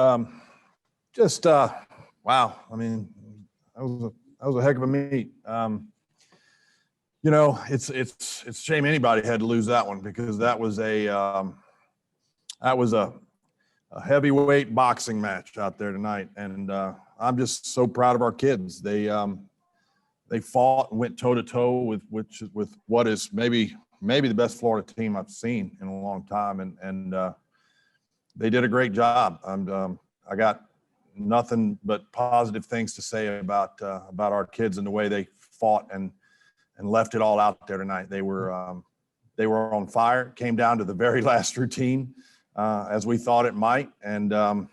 Um, just wow. I mean, that was a heck of a meet. It's a shame anybody had to lose that one because that was a heavyweight boxing match out there tonight, and I'm just so proud of our kids. They fought and went toe to toe with what is maybe the best Florida team I've seen in a long time, and they did a great job. I got nothing but positive things to say about our kids and the way they fought and left it all out there tonight. They were on fire. It came down to the very last routine, as we thought it might, and it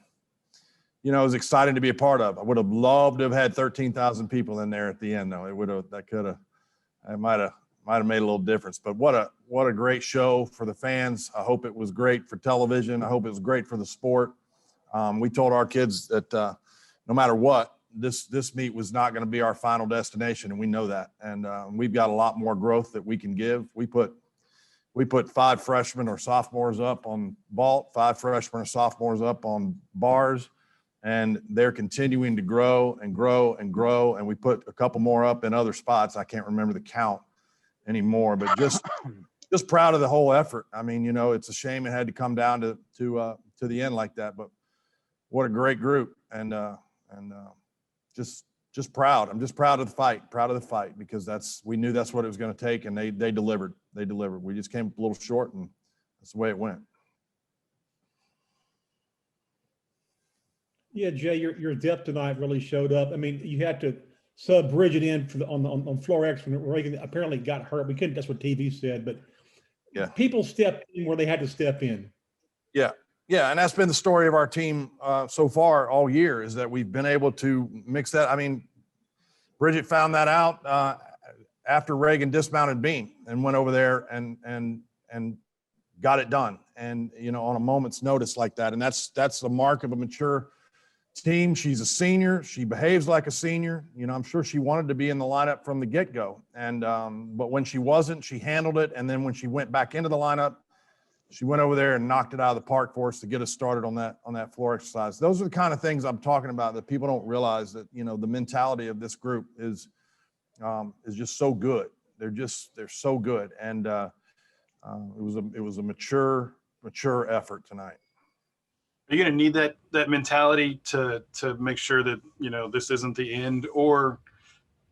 was exciting to be a part of. I would have loved to have had 13,000 people in there at the end, though. It might have made a little difference. But what a great show for the fans. I hope it was great for television. I hope it was great for the sport. We told our kids that no matter what, this meet was not going to be our final destination, and we know that. And we've got a lot more growth that we can give. We put 5 freshmen or sophomores up on vault, 5 freshmen or sophomores up on bars, and they're continuing to grow and grow and grow. And we put a couple more up in other spots. I can't remember the count anymore, but just proud of the whole effort. I mean, it's a shame it had to come down to the end like that, but what a great group. And just proud. I'm just proud of the fight because we knew that's what it was going to take, and they delivered. They delivered. We just came up a little short, and that's the way it went. Yeah, Jay, your depth tonight really showed up. I mean, you had to sub Bridget in on floor X when Reagan apparently got hurt. We couldn't. That's what TV said, but yeah, people stepped in where they had to step in. Yeah, and that's been the story of our team so far all year, is that we've been able to mix that. I mean, Bridget found that out after Reagan dismounted Bean and went over there and got it done, and on a moment's notice like that. And that's the mark of a mature team. She's a senior. She behaves like a senior. I'm sure she wanted to be in the lineup from the get-go, and but when she wasn't, she handled it. And then when she went back into the lineup, she went over there and knocked it out of the park for us to get us started on that floor exercise. Those are the kind of things I'm talking about that people don't realize, that the mentality of this group is just so good. They're so good, and it was a mature effort tonight. Are you going to need that mentality to make sure that this isn't the end, or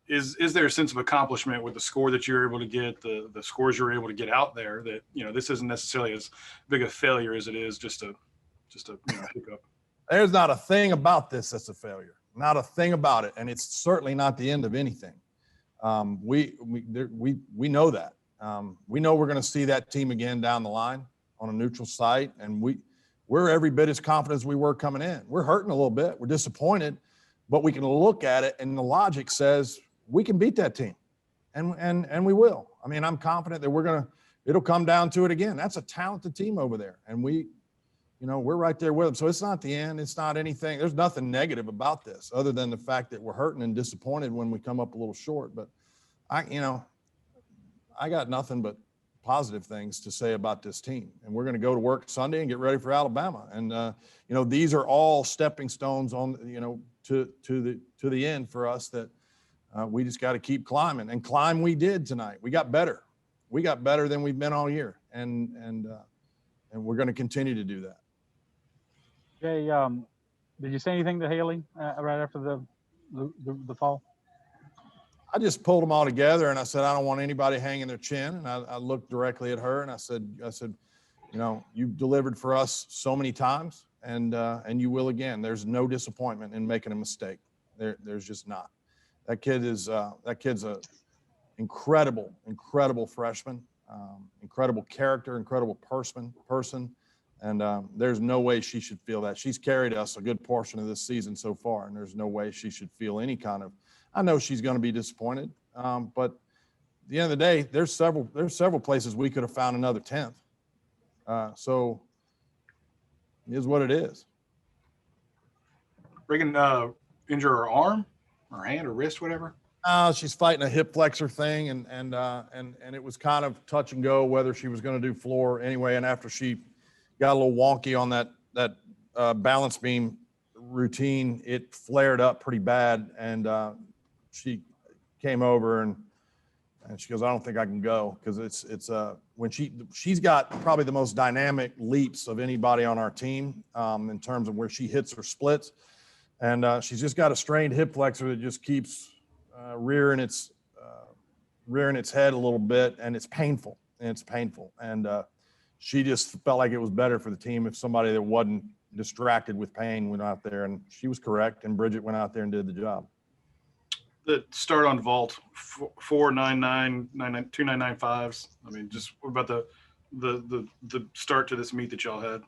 is there a sense of accomplishment with the score that you're able to get, the scores you're able to get out there, that this isn't necessarily as big a failure as it is just a hiccup? There's not a thing about this that's a failure, not a thing about it, and it's certainly not the end of anything. We know that. We know we're going to see that team again down the line on a neutral site, and we're every bit as confident as we were coming in. We're hurting a little bit. We're disappointed, but we can look at it, and the logic says we can beat that team, and we will. I mean, I'm confident that it'll come down to it again. That's a talented team over there, and we're right there with them. So it's not the end. It's not anything. There's nothing negative about this other than the fact that we're hurting and disappointed when we come up a little short. But I got nothing but positive things to say about this team, and we're going to go to work Sunday and get ready for Alabama. And these are all stepping stones on to the end for us, that we just got to keep climbing, and climb. We did tonight. We got better than we've been all year, and we're going to continue to do that. Jay, did you say anything to Haley right after the fall? I just pulled them all together, and I said, I don't want anybody hanging their chin. And I looked directly at her, and I said, you've delivered for us so many times, and you will again. There's no disappointment in making a mistake. There's just not. That kid's a incredible freshman, incredible character, incredible person. And there's no way she should feel that. She's carried us a good portion of this season so far, and there's no way she should feel any kind of. I know she's going to be disappointed, but at the end of the day, there's several places we could have found another 10th. So it is what it is. Reagan injure her arm or hand or wrist, whatever? She's fighting a hip flexor thing, and it was kind of touch and go whether she was going to do floor anyway. And after she got a little wonky on that balance beam routine, it flared up pretty bad, and she came over and she goes, I don't think I can go, because it's when she's got probably the most dynamic leaps of anybody on our team in terms of where she hits her splits, and she's just got a strained hip flexor that just keeps rearing its head a little bit, and it's painful, and she just felt like it was better for the team if somebody that wasn't distracted with pain went out there, and she was correct, and Bridget went out there and did the job. The start on vault 499 2995s. I mean, just what about the start to this meet that y'all had?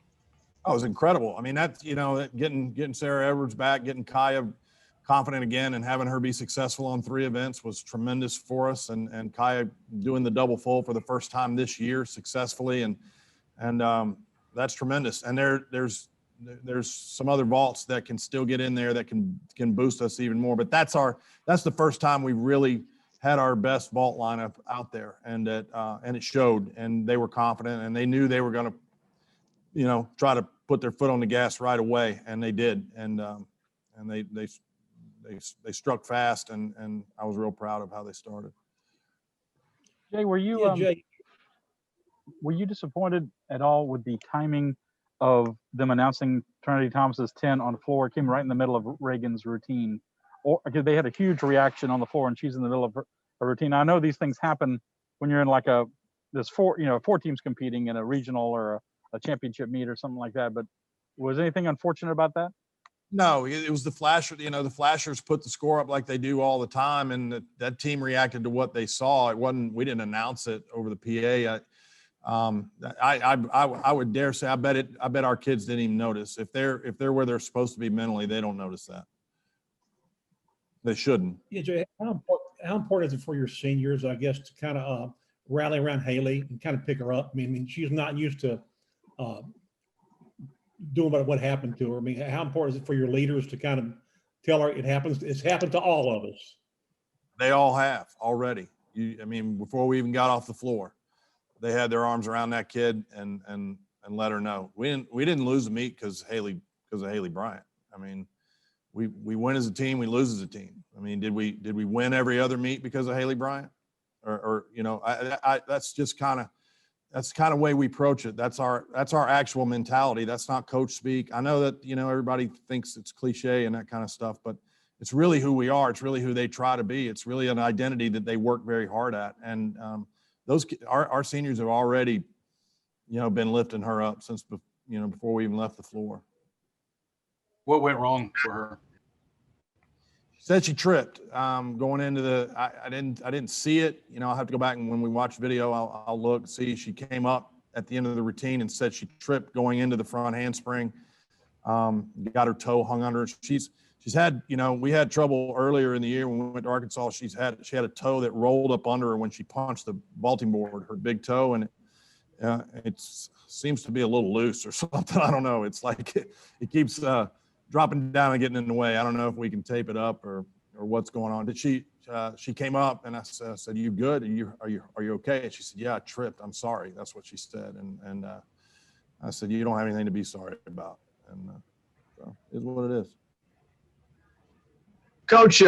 Oh, it was incredible. I mean, that's, getting Sarah Edwards back, getting Kaya confident again, and having her be successful on 3 events was tremendous for us. And Kaya doing the double full for the first time this year successfully, and that's tremendous. And there's some other vaults that can still get in there that can boost us even more. But that's the first time we really had our best vault lineup out there, and it showed. And they were confident, and they knew they were going to, try to put their foot on the gas right away, and they did. And they struck fast, and I was real proud of how they started. Jay, were you disappointed at all with the timing of them announcing Trinity Thomas's 10 on the floor? It came right in the middle of Reagan's routine, or because they had a huge reaction on the floor, and she's in the middle of her routine. I know these things happen when you're in like there's 4 teams competing in a regional or a championship meet or something like that. But was anything unfortunate about that? No, it was the flasher. The flashers put the score up like they do all the time, and that team reacted to what they saw. We didn't announce it over the PA. I would dare say I bet our kids didn't even notice. If they're where they're supposed to be mentally, they don't notice that. They shouldn't. Yeah, Jay, how important is it for your seniors, I guess, to kind of rally around Haley and kind of pick her up? I mean, she's not used to doing what happened to her. I mean, how important is it for your leaders to kind of tell her it's happened to all of us? They all have already. Before we even got off the floor, they had their arms around that kid and let her know. We didn't lose the meet because of Haley Bryant. I mean, we win as a team, we lose as a team. I mean, did we win every other meet because of Haley Bryant? Or that's just kind of the way we approach it. That's our actual mentality. That's not coach speak. I know that, everybody thinks it's cliche and that kind of stuff, but it's really who we are. It's really who they try to be. It's really an identity that they work very hard at. And our seniors have already, been lifting her up since, before we even left the floor. What went wrong for her? She said she tripped going into I didn't see it. I'll have to go back, and when we watch video, I'll look, see. She came up at the end of the routine and said she tripped going into the front handspring. Got her toe hung under her. She's had, we had trouble earlier in the year when we went to Arkansas. She had a toe that rolled up under her when she punched the vaulting board, her big toe, and it seems to be a little loose or something. I don't know. It's like it keeps dropping down and getting in the way. I don't know if we can tape it up or what's going on. Did she came up, and I said, "You good? Are you okay?" And she said, "Yeah, I tripped. I'm sorry." That's what she said. And I said, "You don't have anything to be sorry about." And so it's what it is. Coach,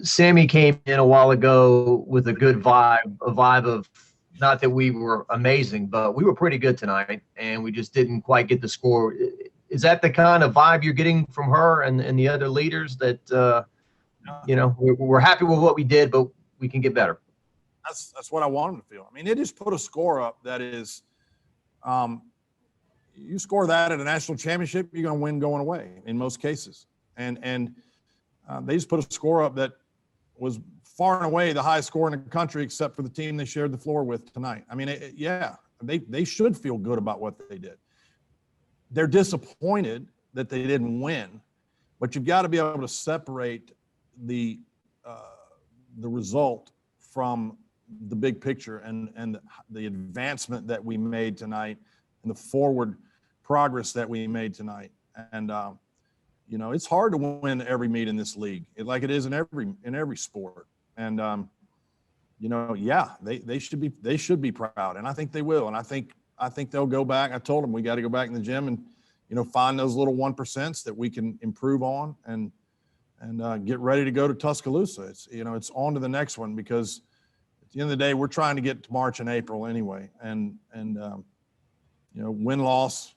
Sammy came in a while ago with a good vibe, a vibe of, not that we were amazing, but we were pretty good tonight, and we just didn't quite get the score. Is that the kind of vibe you're getting from her and the other leaders, that, we're happy with what we did, but we can get better? That's what I want them to feel. I mean, they just put a score up that is, you score that at a national championship, you're going to win going away in most cases. And they just put a score up that was far and away the highest score in the country, except for the team they shared the floor with tonight. I mean, they should feel good about what they did. They're disappointed that they didn't win, but you've got to be able to separate the result from the big picture and the advancement that we made tonight and the forward progress that we made tonight. And it's hard to win every meet in this league, like it is in every sport. And they should be proud, and I think they will. And I think they'll go back. I told them we got to go back in the gym and find those little 1% that we can improve on and get ready to go to Tuscaloosa. It's on to the next one, because at the end of the day, we're trying to get to March and April anyway. And win-loss,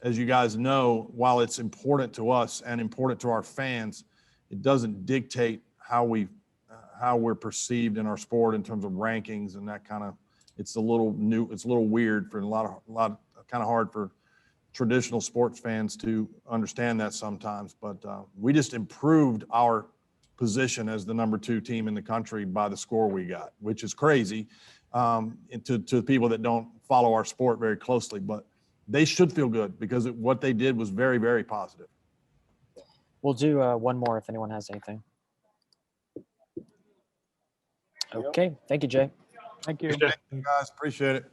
as you guys know, while it's important to us and important to our fans, it doesn't dictate how we're perceived in our sport in terms of rankings and that kind of. It's a little weird for a lot kind of hard for traditional sports fans to understand that sometimes. But we just improved our position as the number 2 team in the country by the score we got, which is crazy to people that don't follow our sport very closely. But they should feel good, because what they did was very, very positive. We'll do one more if anyone has anything. Okay. Thank you, Jay. Thank you. Okay. Guys, appreciate it.